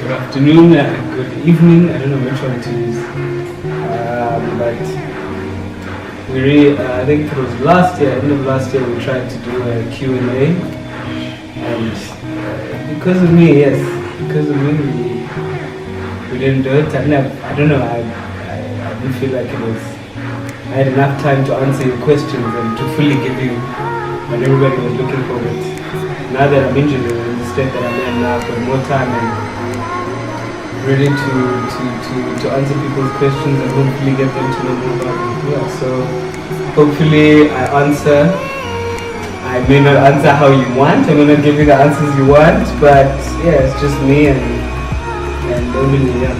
Good afternoon, good evening. I don't know which one to use. But I think it was last year, end of last year, we tried to do a Q&A. And because of me, we didn't do it. I don't know, I didn't feel like I had enough time to answer your questions and to fully give you what everybody was looking for. But now that I'm injured in the state that I'm in now, I've got more time and ready to answer people's questions and hopefully get them to know more about it. Yeah, so hopefully I answer. I may not answer how you want, I may not give you the answers you want, but yeah, it's just me and only yeah.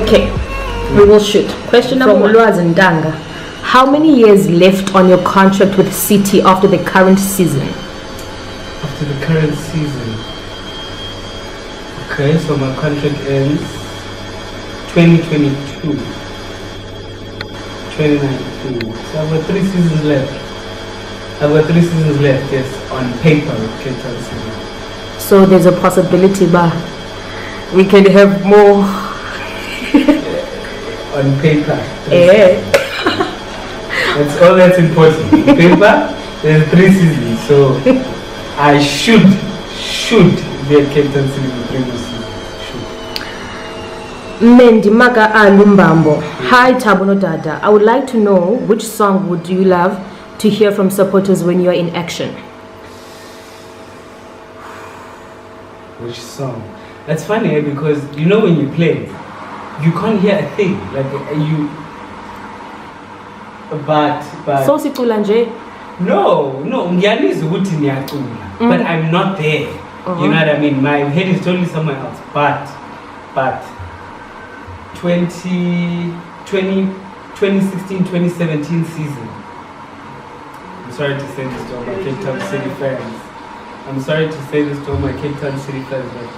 Okay, we will shoot. Question number one. Ndanga. How many years left on your contract with City after the current season? After the current season? Okay, so my contract ends 2022. 2019. So I've got 3 seasons left. Yes, on paper with Cape Town City. So there's a possibility, but we can have more. On paper. Yeah. That's all that's important. On paper, there's 3 seasons, so I should be at Cape Town City for 3 more seasons. Mendi Maka Alumbambo. Hi Thabo Nodada. I would like to know which song would you love to hear from supporters when you are in action? Which song? That's funny because you know when you play, you can't hear a thing. Like you. But. So Sikulanje? No. Ngiyalizwa ukuthi niyacula. But I'm not there. You know what I mean? My head is totally somewhere else. But 2016, 2017 season. I'm sorry to say this to all my Cape Town City fans. But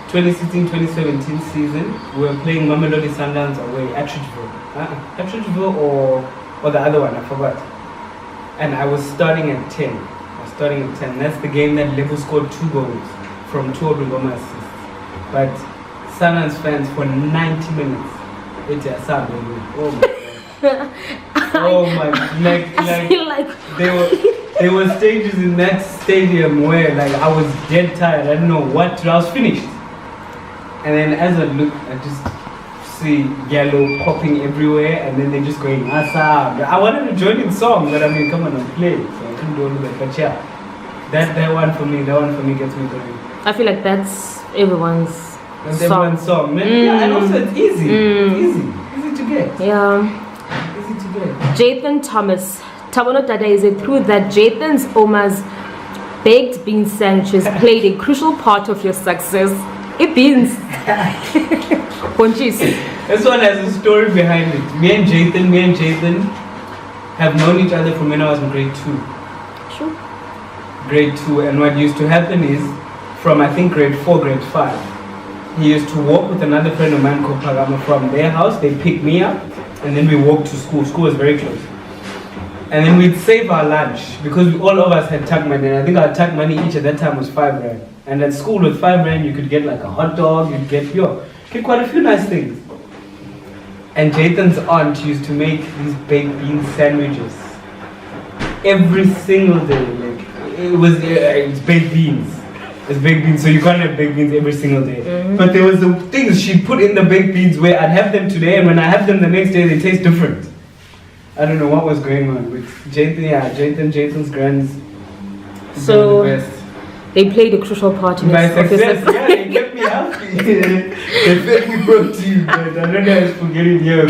2016-2017 season, we were playing Mamelodi Sundowns away at Tridgeville or the other one, I forgot. And I was starting at 10. That's the game that Lebo scored 2 goals from 2 Obingoma assists. But Sundowns fans for 90 minutes. Oh my God. Oh my, like there were stages in that stadium where like I was dead tired. I didn't know what to do. I was finished. And then as I look, I just see yellow popping everywhere, and then they're just going Asa. I wanted to join in song, but I mean, come on and play. So I couldn't do all of that. But yeah, that one for me gets me going. I feel like that's everyone's song. Yeah, and also it's easy. Easy to get. Yeah. Jathan Thomas. Thabo Nodada, is it true that Jathan's Oma's baked bean sandwiches played a crucial part of your success? It beans. Ponchis. This one has a story behind it. Me and Jathan have known each other from when I was in grade 2. Sure. Grade 2, and what used to happen is from I think grade 4, grade 5, he used to walk with another friend of mine called Pagama from their house. They picked me up, and then we walked to school. School was very close. And then we'd save our lunch because all of us had tag money. And I think our tag money each at that time was 5 rand. And at school with 5 rand, you could get like a hot dog, you'd get quite a few nice things. And Jathan's aunt used to make these baked bean sandwiches every single day. Like it's baked beans. It's baked beans, so you can't have baked beans every single day. But there was the things she put in the baked beans where I'd have them today, and when I have them the next day, they taste different. I don't know what was going on with Jathan's grands. So the best. They played a crucial part in my success. Yeah, they kept me healthy. They fed me protein, but I don't know if I'm forgetting here.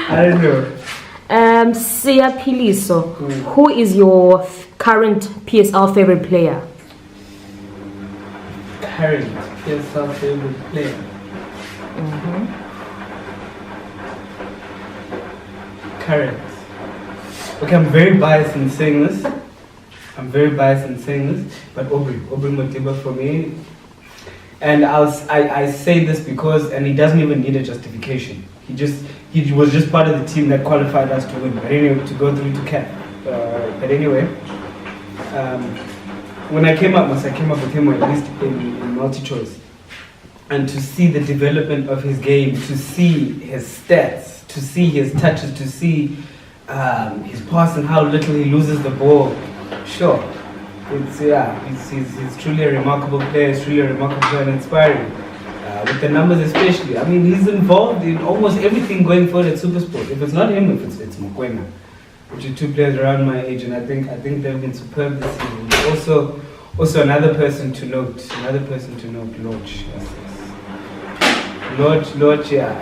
I don't know. Sia Piliso, who is your current PSL favorite player? Current PSL favorite player. Current. Okay, I'm very biased in saying this, but Aubrey Moteba for me. And I say this because, and he doesn't even need a justification. He was just part of the team that qualified us to win. But anyway, to go through to CAF. But anyway, when I came up with him at least in multi-choice. And to see the development of his game, to see his stats, to see his touches, to see his pass and how little he loses the ball. Sure, he's truly a remarkable player. He's truly a remarkable player and inspiring. With the numbers especially, I mean, he's involved in almost everything going forward at Supersport. If it's not him, if it's Mokwena, which are two players around my age, and I think they've been superb this season. Also another person to note, Lodge, yeah,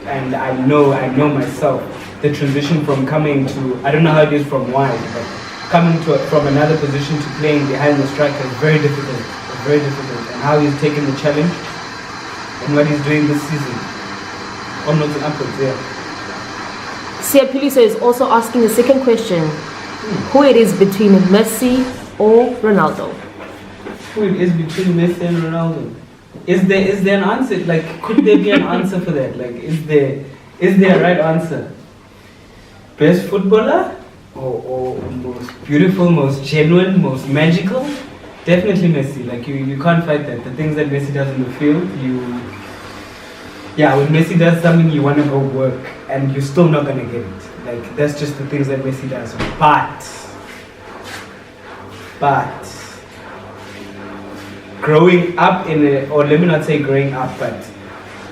and I know myself, the transition from coming to, I don't know how it is from wide, but coming from another position to playing behind the striker is very difficult, and how he's taken the challenge and what he's doing this season, onwards and upwards, yeah. Siapiliso is also asking the second question, who it is between Messi or Ronaldo? Who it is between Messi and Ronaldo? Is there an answer? Like, could there be an answer for that? Like, is there a right answer? Best footballer? Or most beautiful, most genuine, most magical? Definitely Messi. Like, you can't fight that. The things that Messi does in the field, when Messi does something, you want to go work, and you're still not going to get it. Like, that's just the things that Messi does. But growing up or let me not say growing up, but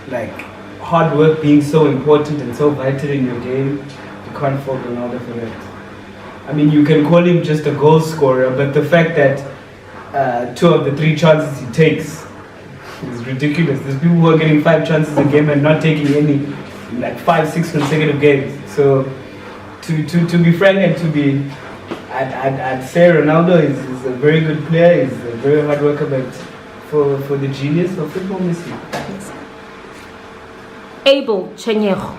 like hard work being so important and so vital in your game, you can't fault Ronaldo for that. I mean, you can call him just a goal scorer, but the fact that 2 of the 3 chances he takes is ridiculous. There's people who are getting 5 chances a game and not taking any, like 5-6 consecutive games. So to be frank and to be, I'd say Ronaldo is a very good player. He's a very hard worker, but for the genius of football, Messi. Abel Chenyero.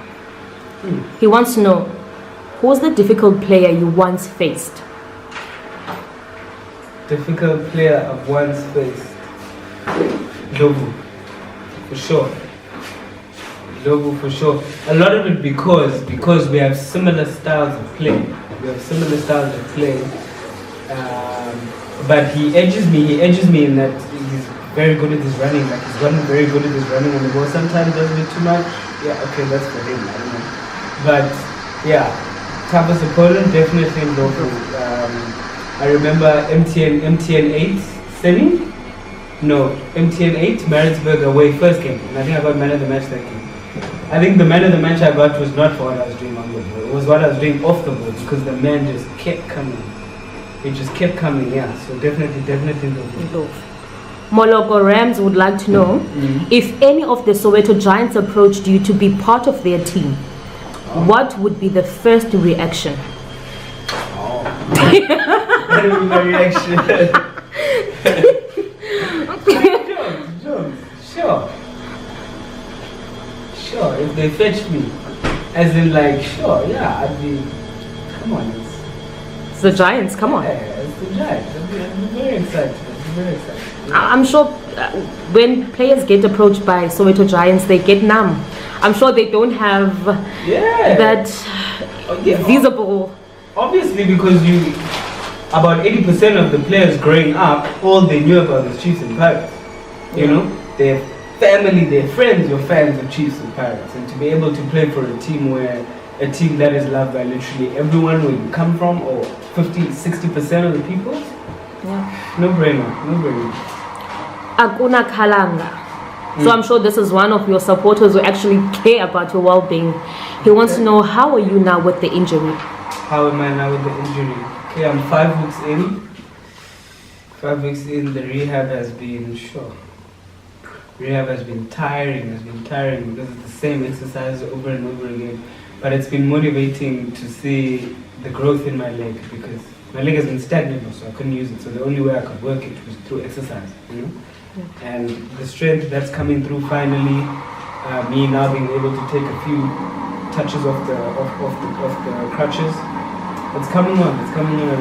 He wants to know, who was the difficult player you once faced? Difficult player I've once faced? Lobu, for sure. A lot of it because we have similar styles of play. But he edges me in that he's very good at his running. Like, he's gotten very good at his running on the ball. Sometimes does a bit too much. Yeah, okay, that's for him. I don't know. But yeah, toughest opponent, definitely Lobu. I remember MTN 8 semi. No, MTN 8 Maritzburg away first game, and I think I got man of the match that game. I think the man of the match I got was not for what I was doing on the ball. It was what I was doing off the ball, because the man just kept coming. It just kept coming, yeah. So definitely Lobu. Moloko Rams would like to know if any of the Soweto Giants approached you to be part of their team, what would be the first reaction? That would be my reaction. Jokes. Sure, if they fetched me, as in like, sure, yeah, I'd be, come on. It's the Giants, come on. Yeah, it's the Giants. I'd be very excited. I'm sure when players get approached by Soweto Giants, they get numb. I'm sure they don't have that visible. Obviously, because about 80% of the players growing up, all they knew about was Chiefs and Pirates. You know, their family, their friends were fans of Chiefs and Pirates, and to be able to play for a team that is loved by literally everyone where you come from, or 50-60% of the people, no brainer. Akuna Kalanga. So I'm sure this is one of your supporters who actually care about your well-being. He wants to know, how are you now with the injury? How am I now with the injury? Okay, I'm 5 weeks in. 5 weeks in, the rehab has been tiring. Because it's the same exercise over and over again. But it's been motivating to see the growth in my leg, because my leg has been stagnant, so I couldn't use it. So the only way I could work it was through exercise, you know. And the strength that's coming through finally, me now being able to take a few touches off the crutches, it's coming on.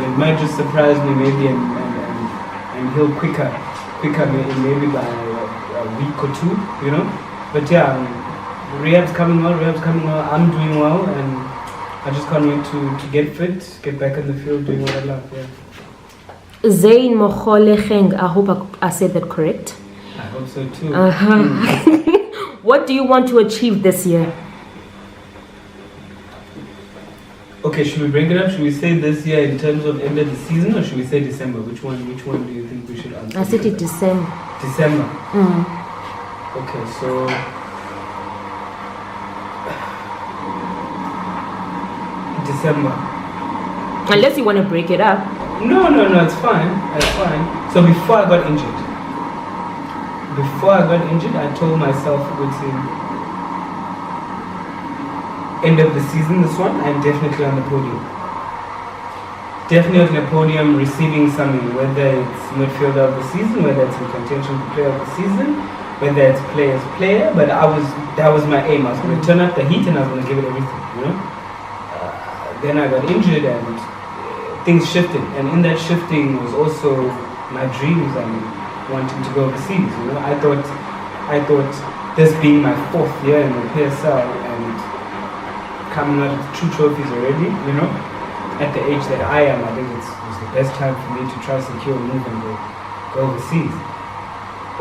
It might just surprise me maybe and heal quicker maybe by a week or 2, you know. But yeah, rehab's coming on. I'm doing well, and I just can't wait to get fit, get back in the field, doing what I love. Yeah. Zayn Moholecheng, I hope I said that correct. I hope so too. What do you want to achieve this year? Okay, should we break it up? Should we say this year in terms of end of the season, or should we say December? Which one do you think we should answer? I said it December. December. Okay, so December. Unless you want to break it up. No, it's fine. It's fine. So before I got injured, I told myself within end of the season, this one, I'm definitely on the podium. Definitely on the podium, receiving something, whether it's midfielder of the season, whether it's in contention for player of the season, whether it's player. But that was my aim. I was going to turn up the heat and I was going to give it everything, you know. Then I got injured and things shifted, and in that shifting was also my dreams and wanting to go overseas. You know, I thought this being my 4th year in the PSL and coming out with 2 trophies already, you know, at the age that I am, I think it was the best time for me to try to secure a move and go overseas.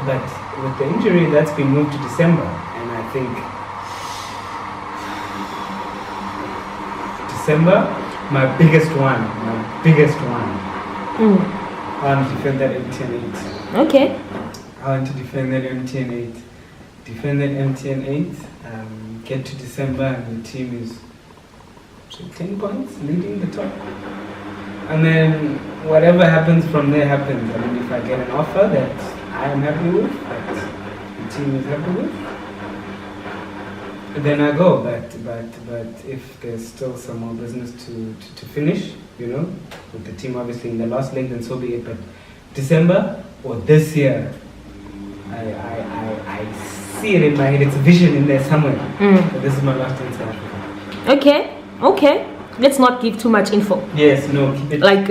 But with the injury, that's been moved to December, and I think December, my biggest one. I want to defend that MTN 8. Okay. I want to defend that MTN 8. Get to December and the team is 10 points leading the top. And then whatever happens from there happens. I mean, if I get an offer that I am happy with, that the team is happy with, then I go. But if there's still some more business to finish, you know, with the team obviously in the last leg, then so be it. But December or this year, I see it in my head. It's a vision in there somewhere. But this is my last in South Africa. Okay. Let's not give too much info. Yes, no, keep it. Like,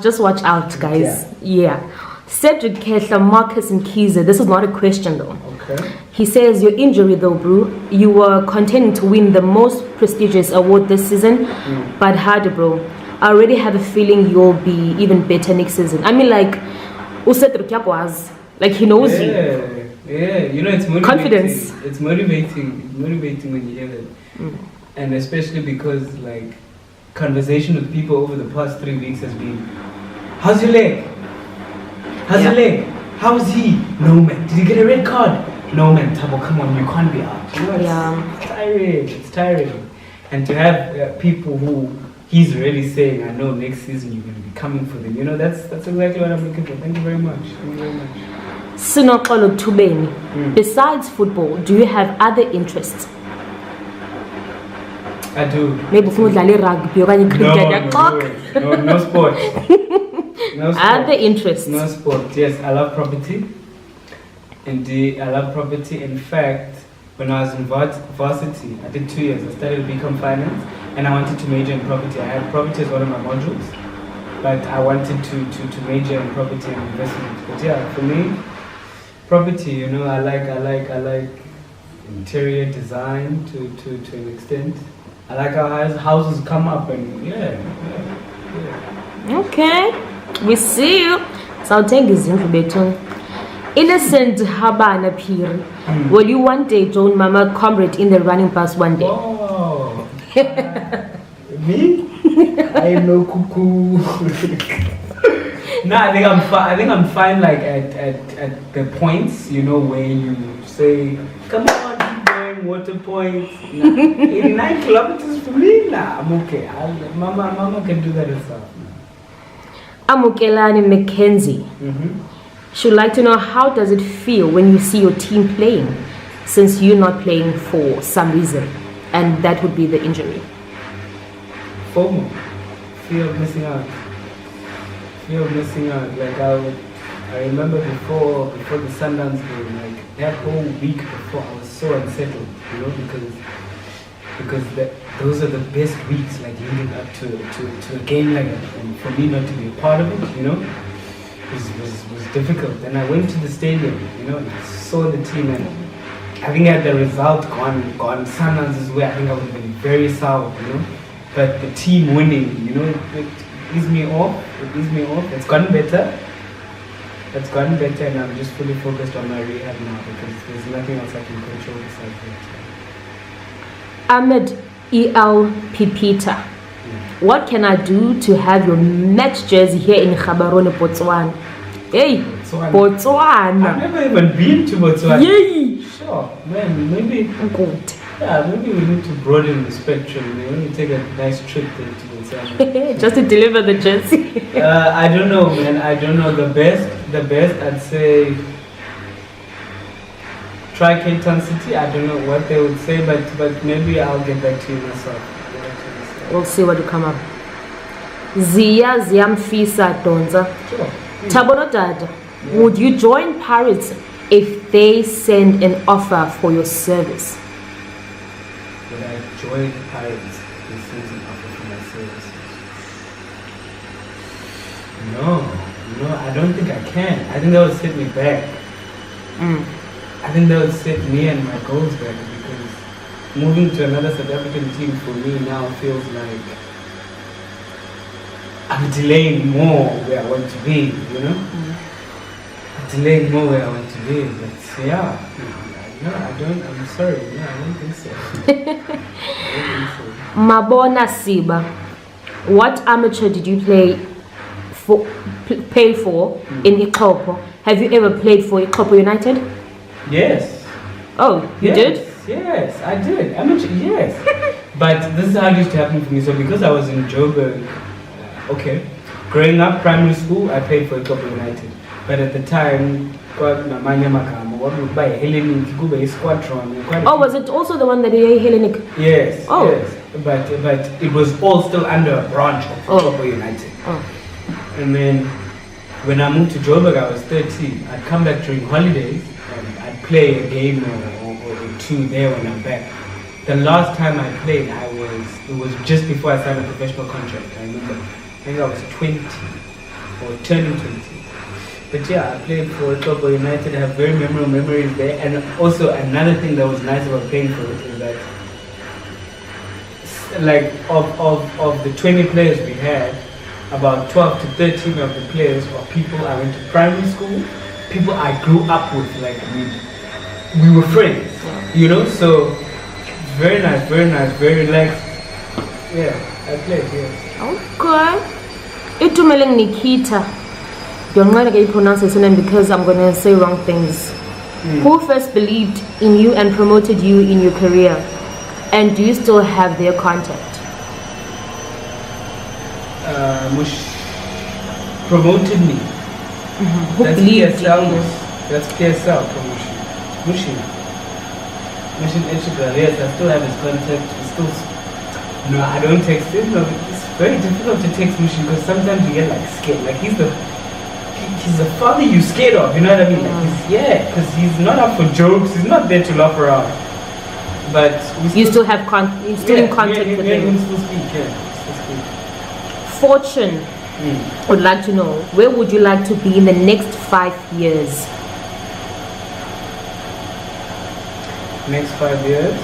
just watch out, guys. Yeah. Cedric Kehla, Marcus and Kiza. This is not a question though. Okay. He says, your injury though, bro, you were contending to win the most prestigious award this season, but harder, bro. I already have a feeling you'll be even better next season. I mean, like, like he knows you. Yeah, you know, it's motivating. Confidence. It's motivating when you hear that. And especially because, like, conversation with people over the past 3 weeks has been, how's your leg? How's your leg? How's he? No, man. Did he get a red card? No, man. Thabo, come on, you can't be out. You know, it's tiring. And to have people who he's already saying, I know next season you're going to be coming for them. You know, that's exactly what I'm looking for. Thank you very much. Sinokolo Tubeni, besides football, do you have other interests? I do. Maybe rugby or cricket. No sport. No sport. Other interests? No sport. Yes, I love property. Indeed, I love property. In fact, when I was in varsity, I did 2 years. I studied Become Finance, and I wanted to major in property. I had property as one of my modules, but I wanted to major in property and investment. But yeah, for me, property. You know, I like interior design to an extent. I like how houses come up and yeah. Okay, we see you. So I'll take this information. Innocent Habana Piri. Will you one day join Mama Comrade in the running pass one day? Oh. Me? I am no cuckoo. No, I think I'm fine. Like at the points, you know, where you say, "Come on, keep going, water points." Nah, 89 kilometers for me. Nah, I'm okay. Mama can do that herself. Amukelani Mackenzie. She'd like to know, how does it feel when you see your team playing, since you're not playing for some reason, and that would be the injury? FOMO, fear of missing out. Like I remember before the Sundowns game, like that whole week before, I was so unsettled, you know, because those are the best weeks, like leading up to a game like that, and for me not to be a part of it, you know, was difficult. And I went to the stadium, you know, and I saw the team, and I think had the result gone Sundowns' way, I think I would have been very sour, you know. But the team winning, you know, it eased me off. It's gotten better. And I'm just fully focused on my rehab now because there's nothing else I can control besides that. Ahmed E.L. Pipita. What can I do to have your match jersey here in Gaborone, Botswana? Hey, Botswana. I've never even been to Botswana. Yay! Sure, man, maybe. Good. Yeah, maybe we need to broaden the spectrum. We take a nice trip there to Botswana. Just to deliver the jersey. I don't know, man. I don't know. The best, I'd say. Try Cape Town City. I don't know what they would say, but maybe I'll get back to you myself. We'll see what will come up. Zia Ziamfisa Donza. Sure. Thabo Nodada, would you join Pirates if they send an offer for your service? Would I join Pirates if they send an offer for my services? No, I don't think I can. I think that would set me back. I think that would set me and my goals back because moving to another South African team for me now feels like I'm delaying more where I want to be, you know? I'm delaying more where I want to be, but yeah. No, I'm sorry. No, I don't think so. Mabona Siba, what amateur did you play for in Ikopo? Have you ever played for Ikopo United? Yes. Oh, you did? Yes, I did. Amateur, yes. But this is how it used to happen for me. So because I was in Joburg, growing up, primary school, I played for Ikopo United. But at the time, what would buy Hellenic, Squadron. Oh, was it also the one that you Hellenic? Yes. Oh. Yes. But it was all still under a branch of Ikopo United. Oh. And then when I moved to Joburg, I was 13. I'd come back during holidays and I'd play a game or two there when I'm back. The last time I played, it was just before I signed a professional contract. I remember. I think I was 20 or turning 20. But yeah, I played for Thabo United. I have very memorable memories there. And also another thing that was nice about playing for it is that, like, of the 20 players we had, about 12 to 13 of the players were people I went to primary school, people I grew up with. Like, we were friends, you know. So very nice, very relaxed. Yeah, I played. Yeah. Okay. Itumeleng Nikita. You're not going to pronounce his name because I'm going to say wrong things. Who first believed in you and promoted you in your career? And do you still have their contact? Mush promoted me. Who That's believed PSL. in you? That's PSL promotion. Mushin Echigal, yes, I still have his contact. No, I don't text him. No, it's very difficult to text Mushin because sometimes you get like scared. Like he's the father you scared of, you know what I mean? Like because he's not up for jokes, he's not there to laugh around. But you still have you're still in contact with him. We still speak, still speak. Fortune would like to know, where would you like to be in the next 5 years? Next 5 years?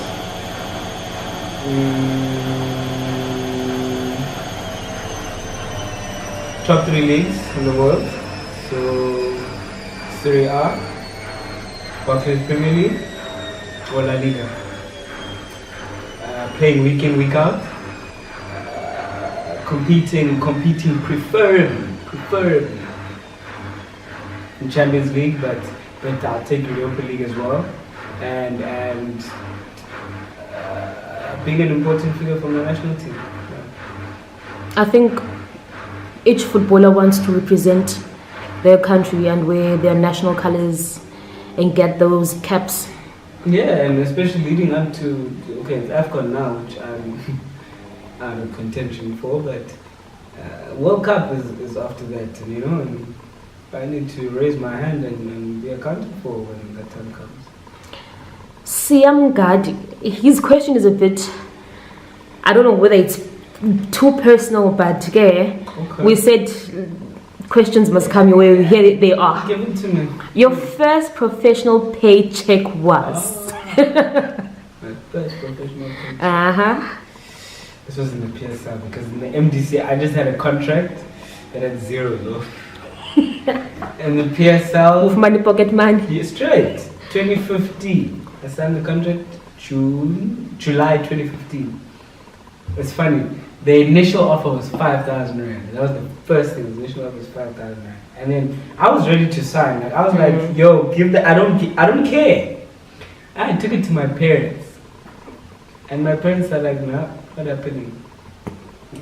Top 3 leagues in the world. So, Serie A, Barclays Premier League, or La Liga. Playing week in, week out. Competing preferably in Champions League, but I'll take Europa League as well. And being an important figure from the national team. Yeah. I think each footballer wants to represent their country and wear their national colors and get those caps. Yeah, and especially leading up to it's AFCON now, which I'm out of contention for, but World Cup is after that, and you know, and I need to raise my hand and be accounted for when that time comes. Siam Gadi, his question is a bit, I don't know whether it's too personal, but we said questions must come your way. Here they are. Give it to me. Your first professional paycheck was? My first professional paycheck. The This was in the PSL because in the MDC I just had a contract that had 0 though. And the PSL With money, pocket money. yeah, straight 2015. I signed the contract July 2015. It's funny. The initial offer was 5,000 rand. That was the first thing. The initial offer was 5,000 rand, and then I was ready to sign. Like I was like, "Yo, give the I don't care." I took it to my parents, and my parents are like, "No, what happening?"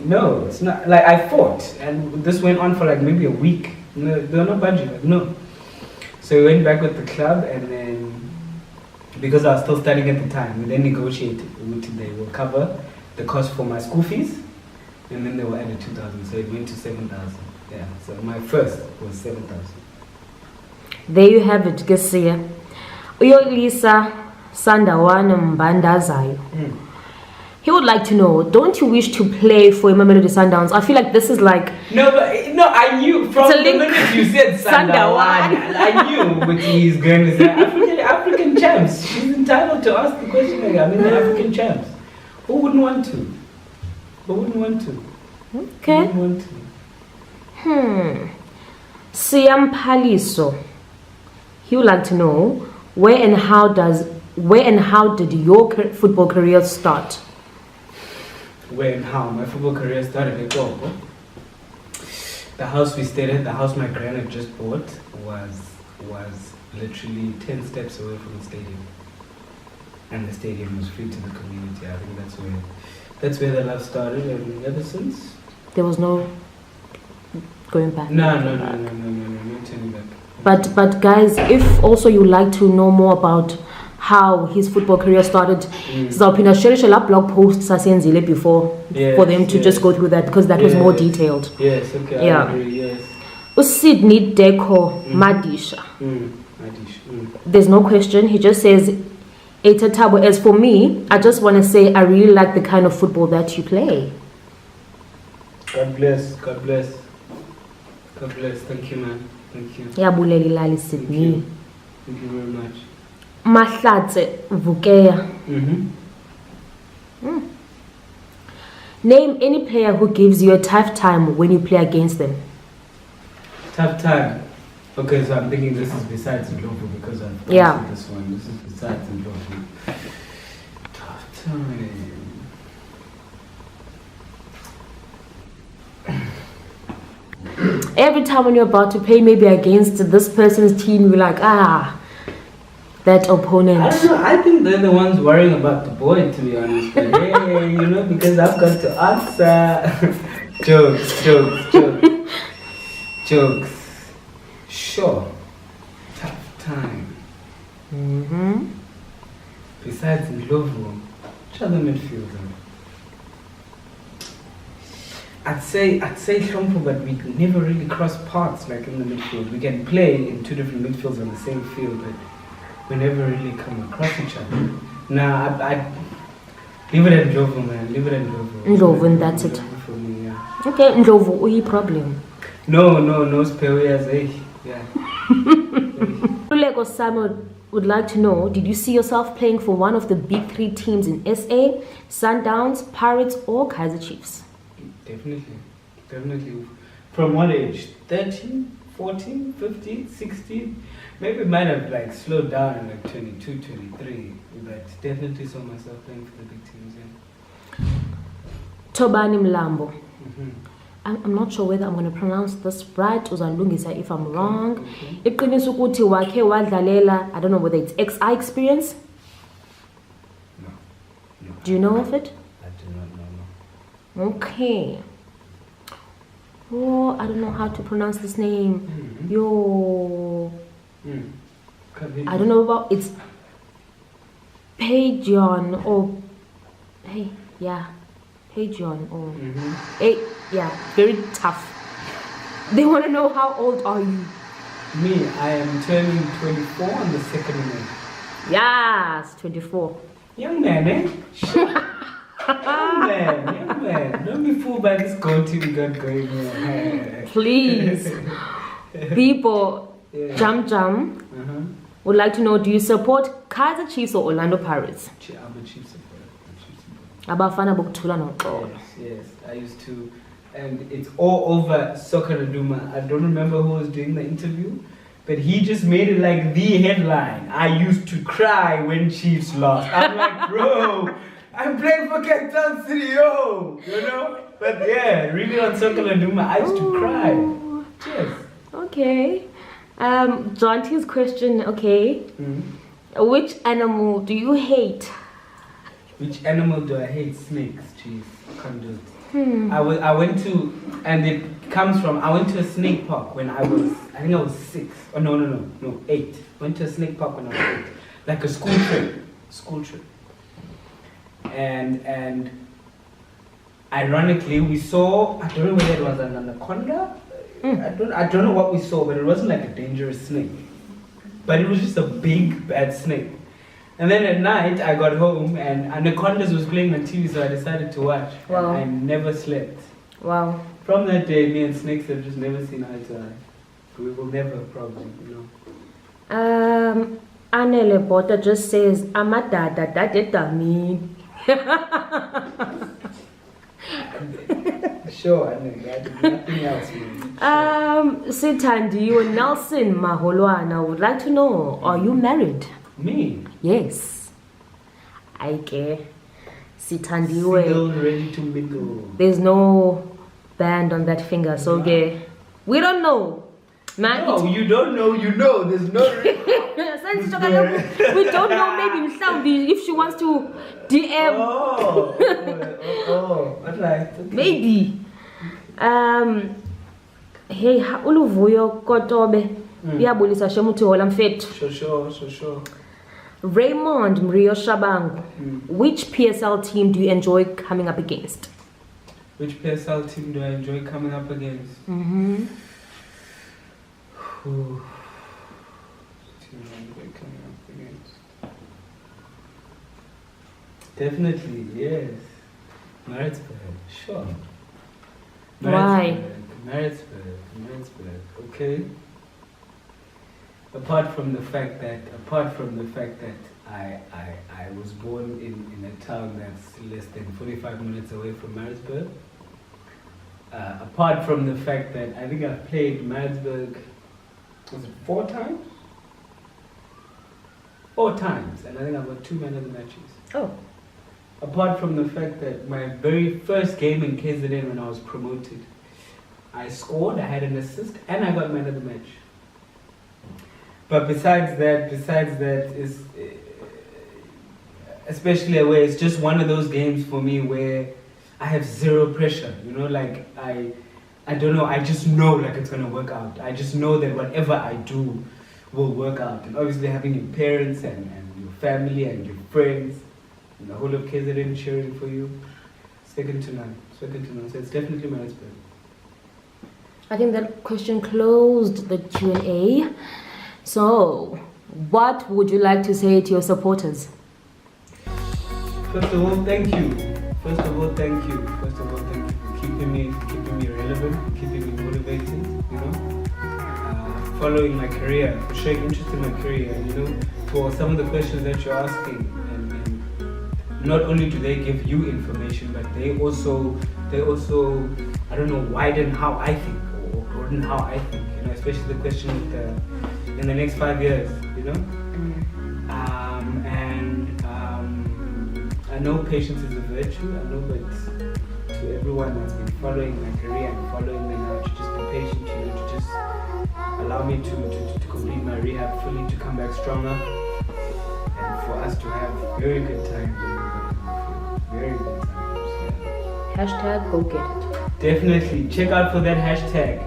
No, it's not. Like I fought, and this went on for like maybe a week. No, they were not budging. Like no. So we went back with the club, and then because I was still studying at the time, we then negotiated. They will cover the cost for my school fees, and then they will add 2,000, so it went to 7,000. Yeah, so my first was 7,000. There you have it, Gesia. Uyolisa Sandawana Mbandazayo. He would like to know, don't you wish to play for Mamelodi Sundowns? I feel like this is like... No, I knew from the minute you said Sandawana, I knew what he's going to say. African champs. She's entitled to ask the question again. I mean, the African champs. Who wouldn't want to? Who wouldn't want to? Okay. Who wouldn't want to? Siam Paliso. He would like to know, where and how did your football career start? Where and how? My football career started at Gogo. The house we stayed at, the house my granny just bought, was literally 10 steps away from the stadium. And the stadium was free to the community. I think that's where the love started, and ever since. There was no going back. No turning back. But guys, if also you like to know more about how his football career started, Zapina Sherishela blog posts Sasenzile before for them to just go through that, because that was more detailed. Yes, okay, yeah. I agree, yes. Sydney Deco Madisha. There's no question. He just says, Eta Thabo, as for me, I just want to say I really like the kind of football that you play. God bless. God bless. God bless. Thank you, man. Thank you. Yeah, Buleli Lali Sydney. Thank you very much. Mahlatse Vukeya. Name any player who gives you a tough time when you play against them. Tough time. Okay, so I'm thinking this is besides Ndlovu because I've answered this one. This is besides Ndlovu. Tough time. Every time when you're about to play maybe against this person's team, you're like, that opponent. I don't know. I think they're the ones worrying about the boy, to be honest. But hey, because I've got to answer. Jokes. Sure. Tough time. Besides Ndlovu, which other midfielder? I'd say Shompo, but we never really cross paths like in the midfield. We can play in two different midfields on the same field, but we never really come across each other. Nah, I'd leave it at Ndlovu, man. Leave it at Ndlovu. Ndlovu, and that's it. For me, yeah. Okay, Ndlovu, what problem? No spare yeah. Uleko Samuel would like to know, did you see yourself playing for one of the big three teams in SA, Sundowns, Pirates, or Kaizer Chiefs? Definitely. From what age? 13, 14, 15, 16? Maybe might have slowed down in 22, 23, but definitely saw myself playing for the big teams, yeah. Tobani Mlambo. I'm not sure whether I'm going to pronounce this right, uzalungisa if I'm wrong. Iqiniso ukuthi wakhe wadlalela, I don't know whether it's XI experience. No. Do you know of it? I do not know. Okay. Oh, I don't know how to pronounce this name. I don't know about it's Pajon or Pajon or very tough. They want to know, how old are you? Me, I am turning 24 on the 2nd of May. Yes, 24. Young man, eh? Young man. Don't be fooled by this goatee we got going on. Please. People, Jam would like to know, do you support Kaizer Chiefs or Orlando Pirates? I'm a Chiefs supporter. Abafana bokuthula noxolo. Yes, I used to, and it's all over Soccer Laduma. I don't remember who was doing the interview, but he just made it like the headline. I used to cry when Chiefs lost. I'm like, bro, I'm playing for Cape Town City, yo, you know? But yeah, really on Soccer Laduma, I used to cry. Cheers. Okay. Jonty's question, okay. Which animal do you hate? Which animal do I hate? Snakes. Jeez, I can't do it. I went to, and it comes from, I went to a snake park when I think I was 6. Oh, no, 8. Went to a snake park when I was 8. Like a school trip. And ironically, we saw, I don't know whether it was an anaconda. I don't know what we saw, but it wasn't like a dangerous snake. But it was just a big, bad snake. And then at night, I got home and Anacondas was playing on TV, so I decided to watch. Wow. And I never slept. Wow. From that day, me and snakes have just never seen eye to eye. We will never, probably, you know. Anele Bota just says, Amadada, that did me. Sure, Anele, nothing else, man. Sithandiwe Nelson Maholwana would like to know, are you married? Me? Yes. I care. Sithandiwe. Single, ready to mingle. There's no band on that finger, so okay. We don't know. Man, no, you don't know, you know. There's no. We don't know. Maybe Mhlawumbi if she wants to DM. What like? Okay. Maybe. Hey, uluvuyo kotobe. Iyabulisa shemuthi hola mfethu. Sure. Raymond Mrio Shabangu. Which PSL team do you enjoy coming up against? Which PSL team do I enjoy coming up against? Who team do I enjoy coming up against? Definitely, yes. Maritzburg, sure. Why? Maritzburg, okay. Apart from the fact that I was born in a town that's less than 45 minutes away from Maritzburg. Apart from the fact that I think I've played Maritzburg, was it 4 times? 4 times, and I think I've got 2 man of the matches. Oh. Apart from the fact that my very first game in KZN when I was promoted, I scored, I had an assist, and I got man of the match. But besides that is especially away, it's just one of those games for me where I have zero pressure. You know, like I don't know, I just know like it's gonna work out. I just know that whatever I do will work out. And obviously having your parents and your family and your friends and the whole of KZN cheering for you, second to none. So it's definitely Maritzburg. I think that question closed the Q&A. So, what would you like to say to your supporters? First of all, thank you. First of all, thank you for keeping me relevant, keeping me motivated, you know, following my career, for showing interest in my career, you know, for some of the questions that you're asking, and not only do they give you information, but they also, I don't know, widen how I think, or broaden how I think, you know, especially the question in the next 5 years, you know, I know patience is a virtue, I know, but to everyone that's been following my career and following me now, to just be patient, you know, to just allow me to complete my rehab fully, to come back stronger, and for us to have very good times, very good times, yeah. Hashtag go get it. Definitely, check out for that hashtag,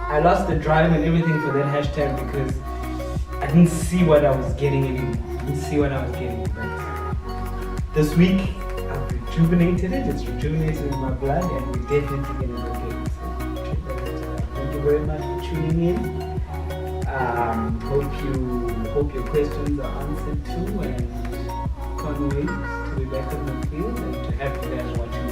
I lost the drive and everything for that hashtag because I didn't see what I was getting anymore. But this week, I've rejuvenated it. It's rejuvenated in my blood, and we're definitely going to go get it. So, thank you very much for tuning in. Hope your questions are answered too, and can't wait to be back on the field and to have you guys watching.